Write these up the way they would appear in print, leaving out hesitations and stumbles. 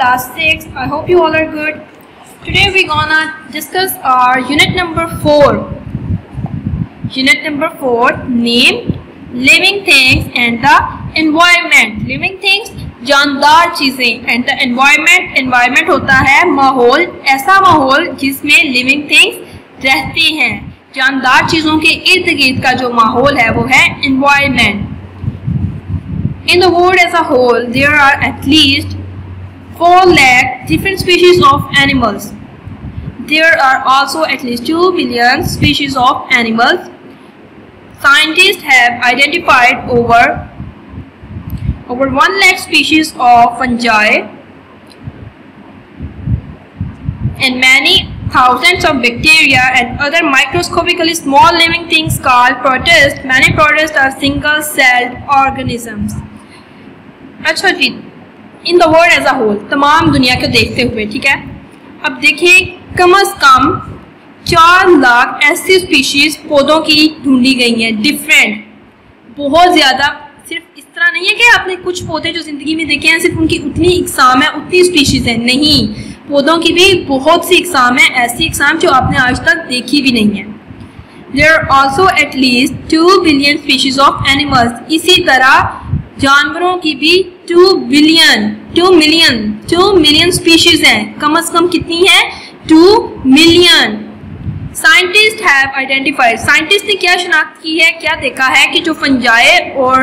class 6. I hope you all are good. Today we're gonna discuss our unit number 4. Unit number 4, name, living things and the environment. Living things जानदार चीजें and the environment. Environment होता है माहौल, ऐसा माहौल जिसमें living things रहती हैं. जानदार चीजों के इर्द गिर्द का जो माहौल है वो है environment. In the world as a whole, there are at least 4 lakh different species of animals. There are also at least 2 billion species of animals. Scientists have identified over 1 lakh species of fungi and many thousands of bacteria and other microscopically small living things called protists. Many protists are single-celled organisms. अच्छा जी, in the world as a whole, तमाम दुनिया को देखते हुए, ठीक है. अब देखिए, कम से कम 4 लाख ऐसी स्पीशीज पौधों की ढूंढी गई हैं, डिफरेंट, बहुत ज़्यादा. सिर्फ इस तरह नहीं है कि आपने कुछ पौधे जो ज़िंदगी में देखे हैं सिर्फ उनकी उतनी इकसाम है, उतनी स्पीशीज़ हैं. नहीं, पौधों की भी बहुत सी इकसाम है, ऐसी इकसाम जो आपने आज तक देखी भी नहीं है. There are also at least 2 billion species of animals. इसी तरह जानवरों की भी 2 मिलियन स्पीशीज हैं. कम से कम कितनी है? 2 million. Scientist have identified. Scientist ने क्या शनाख्त की है, क्या देखा है कि जो फंजाए और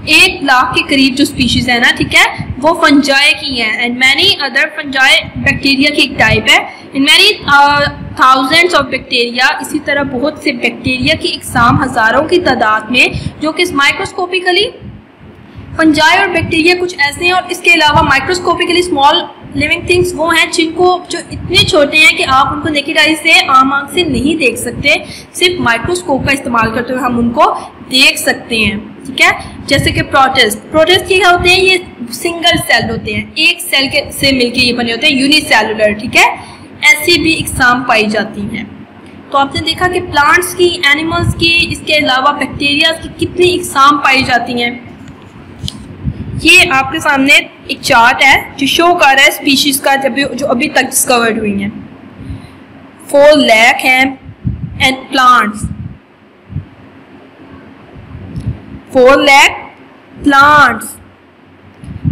1 लाख के करीब जो स्पीशीज है ना, ठीक है, वो फंजाए की हैं. And many other fungi bacteria की एक टाइप है. In many thousands of bacteria. इसी तरह बहुत से बैक्टीरिया की इकसाम हज़ारों की तादाद में जो कि माइक्रोस्कोपिकली फंजाई और बैक्टीरिया कुछ ऐसे हैं. और इसके अलावा माइक्रोस्कोपिकली स्मॉल लिविंग थिंग्स वो हैं जो इतने छोटे हैं कि आप उनको नेकेड आई से, आम आंख से नहीं देख सकते. सिर्फ माइक्रोस्कोप का इस्तेमाल करते हुए हम उनको देख सकते हैं, ठीक है. जैसे कि प्रोटिस्ट क्या होते हैं? ये सिंगल सेल होते हैं, एक सेल के से मिलकर ये बने होते हैं, यूनिसेलुलर, ठीक है. ऐसी भी इकसाम पाई जाती हैं. तो आपने देखा कि प्लांट्स की, एनिमल्स की, इसके अलावा बैक्टीरिया की कितनी इकसाम पाई जाती हैं. ये आपके सामने एक चार्ट है जो शो कर रहा है स्पीशीज का जो अभी तक डिस्कवर्ड हुई हैं. 4 लाख हैं and plants, 4 lakh plants.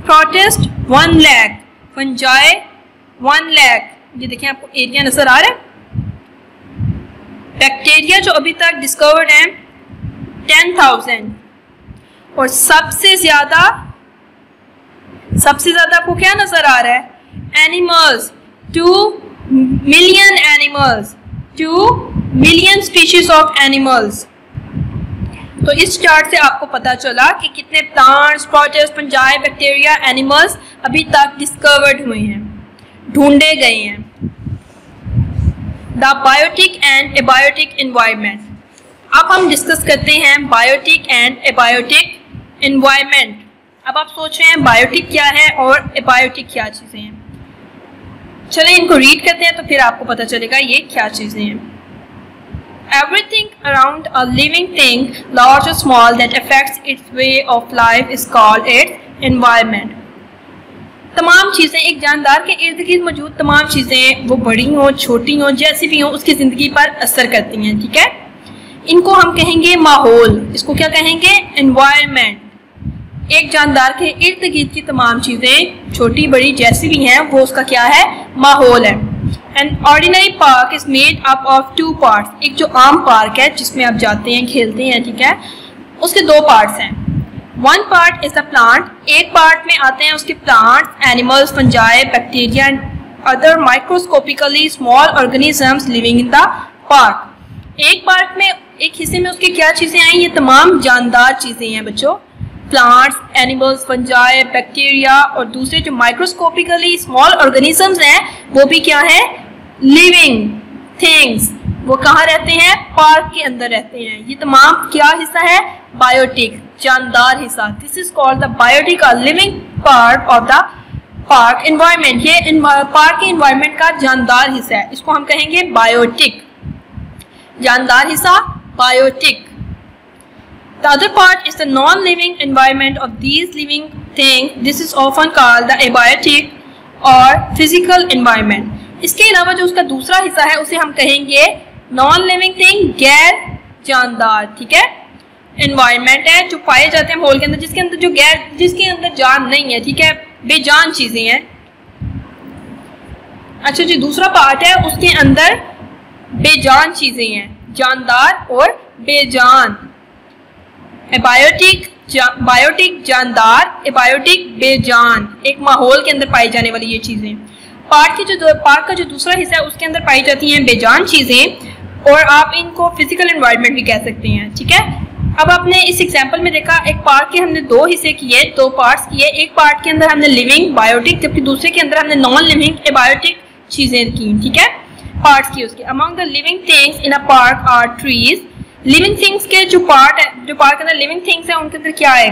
Protist 1 lakh, fungi 1 lakh. ये देखें, आपको एरिया नजर आ रहा है. बैक्टीरिया जो अभी तक डिस्कवर्ड हैं 10,000. और सबसे ज्यादा आपको क्या नजर आ रहा है? Animals, 2 million animals, 2 million species of animals. तो इस चार्ट से आपको पता चला कि कितने plants, protist, fungi, bacteria, animals अभी तक डिस्कवर्ड हुए हैं, ढूंढे गए हैं. The biotic and abiotic environment. अब हम डिस्कस करते हैं बायोटिक एंड एबायोटिक एनवायरनमेंट. अब आप सोच रहे हैं बायोटिक क्या है और एबायोटिक क्या चीज़ें हैं. चलें इनको रीड करते हैं तो फिर आपको पता चलेगा ये क्या चीज़ें हैं. Everything around a living thing, large or small, that affects its way of life is called its environment. तमाम चीज़ें, एक जानदार के इर्द गिर्द मौजूद तमाम चीज़ें, वो बड़ी हों, छोटी हों, जैसी भी हों, उसकी ज़िंदगी पर असर करती हैं, ठीक है. इनको हम कहेंगे माहौल. इसको क्या कहेंगे? एनवायरनमेंट. एक जानदार के इर्द गिर्द की तमाम चीज़ें, छोटी बड़ी जैसी भी हैं, वो उसका क्या है? माहौल है. An ordinary park is made up of 2 parts. एक जो आम पार्क है जिसमें आप जाते हैं, खेलते हैं, ठीक है, उसके 2 पार्ट्स हैं. 1 पार्ट इज द प्लांट. एक पार्ट में आते हैं उसके plants, animals, fungi, bacteria and other microscopically small organisms living in the park. एक पार्ट में, एक हिस्से में उसके क्या चीज़ें आई? ये तमाम जानदार चीज़ें हैं बच्चों. प्लांट्स, एनिमल्स, फंजाई, बैक्टीरिया, और दूसरे जो माइक्रोस्कोपिकली स्मॉल ऑर्गेनिजम्स हैं वो भी क्या है? Living things. वो कहाँ रहते हैं? पार्क के अंदर रहते हैं. ये तमाम क्या हिस्सा है? बायोटिक, जानदार हिस्सा. This is called the biotic और living part of the park environment. ये पार्क के एनवायरनमेंट का जानदार हिस्सा है, इसको हम कहेंगे बायोटिक. जानदार हिस्सा biotic. The other part is the non-living environment of these living things. This is often called the abiotic. और फिजिकल एनवायरनमेंट। इसके अलावा जो उसका दूसरा हिस्सा है उसे हम कहेंगे नॉन लिविंग थिंग, गैर जानदार, ठीक है। एनवायरनमेंट है जो पाए जाते हैं माहौल के अंदर जिसके अंदर जान नहीं है, ठीक है, बेजान चीजें हैं। अच्छा जी, दूसरा पार्ट है उसके अंदर बेजान चीजें हैं, जानदार और बेजान। एबायोटिक जानदार, एबायोटिक बेजान, एक माहौल के अंदर पाई जाने वाली ये चीजें। पार्ट का जो दूसरा हिस्सा है उसके अंदर पाई जाती हैं बेजान चीजें, और आप इनको फिजिकल एनवायरनमेंट भी कह सकते हैं, ठीक है। अब आपने इस एग्जांपल में देखा एक पार्ट के हमने दो हिस्से किए, दो पार्ट्स किए। एक पार्ट के अंदर हमने लिविंग बायोटिक, जबकि दूसरे के अंदर हमने नॉन लिविंग एबायोटिक चीजें की, ठीक है, पार्ट्स की उसके। Among the living things in a park are trees. Living things के जो पार्ट के अंदर लिविंग थिंग्स है उनके अंदर क्या है?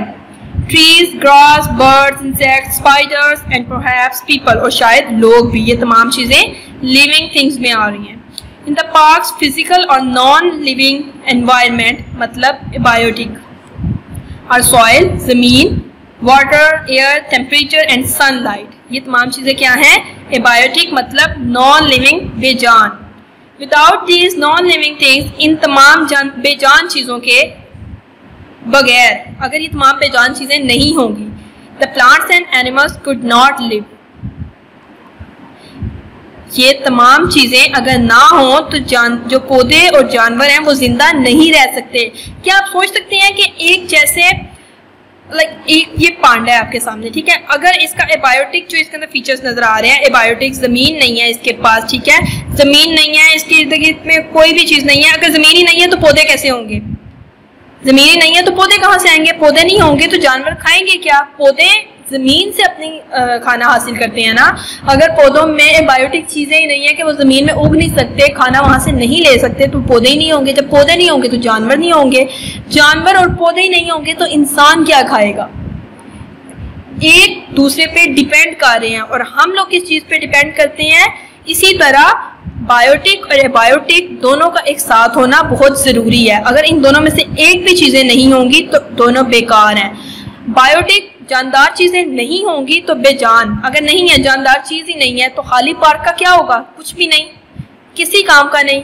Trees, grass, birds, insects, spiders and perhaps people, और शायद लोग भी। ये तमाम चीजें लिविंग थिंग्स में आ रही हैं। इन द पार्क्स फिजिकल और नॉन लिविंग एनवायरनमेंट मतलब एबायोटिक और सॉइल, जमीन, water, air, temperature and sunlight. ये तमाम चीजें क्या हैं? एबायोटिक मतलब नॉन लिविंग, बेजान। Without these non living things, इन तमाम बेजान चीजों के बगैर, अगर ये तमाम बेजान चीजें नहीं होंगी, the plants and animals could not live. ये तमाम चीजें अगर ना हो तो जो पौधे और जानवर हैं वो जिंदा नहीं रह सकते। क्या आप सोच सकते हैं कि एक जैसे एक ये पांडा है आपके सामने, ठीक है, अगर इसका एबायोटिक जो इसके अंदर फीचर्स नजर आ रहे हैं, एबायोटिक जमीन नहीं है इसके पास, ठीक है, जमीन नहीं है इसके इर्द गिर्द में, कोई भी चीज नहीं है। अगर जमीन ही नहीं है तो पौधे कैसे होंगे? जमीन ही नहीं है तो पौधे कहाँ से आएंगे? पौधे नहीं होंगे तो जानवर खाएंगे क्या? पौधे जमीन से अपनी खाना हासिल करते हैं ना। अगर पौधों में बायोटिक चीजें ही नहीं है कि वो जमीन में उग नहीं सकते, खाना वहां से नहीं ले सकते, तो पौधे ही नहीं होंगे। जब पौधे नहीं होंगे तो जानवर नहीं होंगे, जानवर और पौधे ही नहीं होंगे तो इंसान क्या खाएगा? एक दूसरे पे डिपेंड कर रहे हैं, और हम लोग किस चीज पे डिपेंड करते हैं? इसी तरह बायोटिक और एबायोटिक दोनों का एक साथ होना बहुत जरूरी है। अगर इन दोनों में से एक भी चीजें नहीं होंगी तो दोनों बेकार हैं। बायोटिक जानदार चीजें नहीं होंगी तो बेजान, अगर नहीं है, जानदार चीज ही नहीं है तो खाली पार्क का क्या होगा? कुछ भी नहीं, किसी काम का नहीं।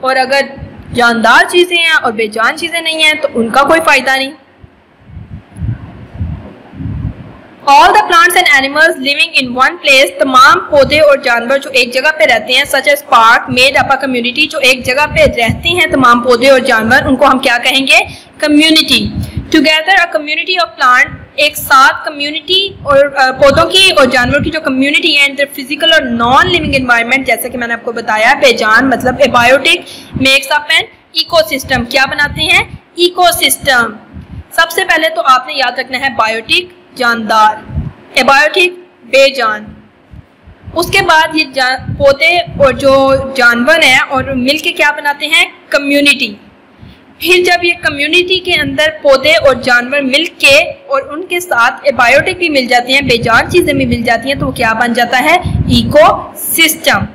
और अगर जानदार चीजें हैं और बेजान चीजें नहीं हैं तो उनका कोई फायदा नहीं। All the plants and animals living in one place, तमाम पौधे और जानवर जो एक जगह पे रहते हैं, such as park made up a community, जो एक जगह पे रहते हैं तमाम पौधे और जानवर, उनको हम क्या कहेंगे? Community. Together a community of plant, एक साथ कम्युनिटी और पौधों की और जानवरों की जो कम्युनिटी है, इंटर फिजिकल और नॉन लिविंग एनवायरनमेंट, जैसे कि मैंने आपको बताया, बेजान मतलब abiotic, makes up an ecosystem. क्या बनाते हैं? इकोसिस्टम। सबसे पहले तो आपने याद रखना है बायोटिक जानदार, एबायोटिक बेजान। उसके बाद ये पौधे और जो जानवर हैं और मिलके क्या बनाते हैं? कम्युनिटी। फिर जब ये कम्युनिटी के अंदर पौधे और जानवर मिलके और उनके साथ एबायोटिक भी मिल जाते हैं, बेजान चीजें भी मिल जाती हैं, तो वो क्या बन जाता है? Ecosystem.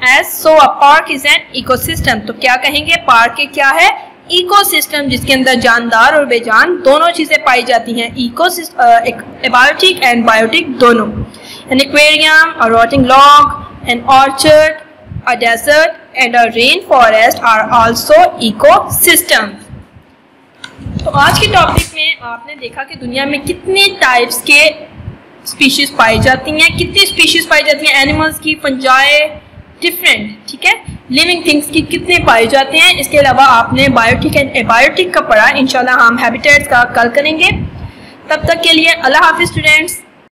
As so a park is an ecosystem, तो क्या कहेंगे? पार्क के क्या है? इकोसिस्टम, जिसके अंदर जानदार और बेजान दोनों चीजें पाई जाती हैं, एबायोटिक एंड बायोटिक दोनों। An aquarium, a rotting log, an orchard, a desert and a rainforest are also ecosystems। तो आज के टॉपिक में आपने देखा कि दुनिया में कितने टाइप्स के स्पीशीज पाई जाती हैं, कितनी स्पीशीज पाई जाती हैं, एनिमल्स की, फंजाई, डिफरेंट, ठीक है, लिविंग थिंग्स की कितने पाए जाते हैं। इसके अलावा आपने बायोटिक एंड एबायोटिक का पढ़ा। इंशाल्लाह हम हैबिटेट्स का कल करेंगे। तब तक के लिए अल्लाह हाफिज स्टूडेंट्स।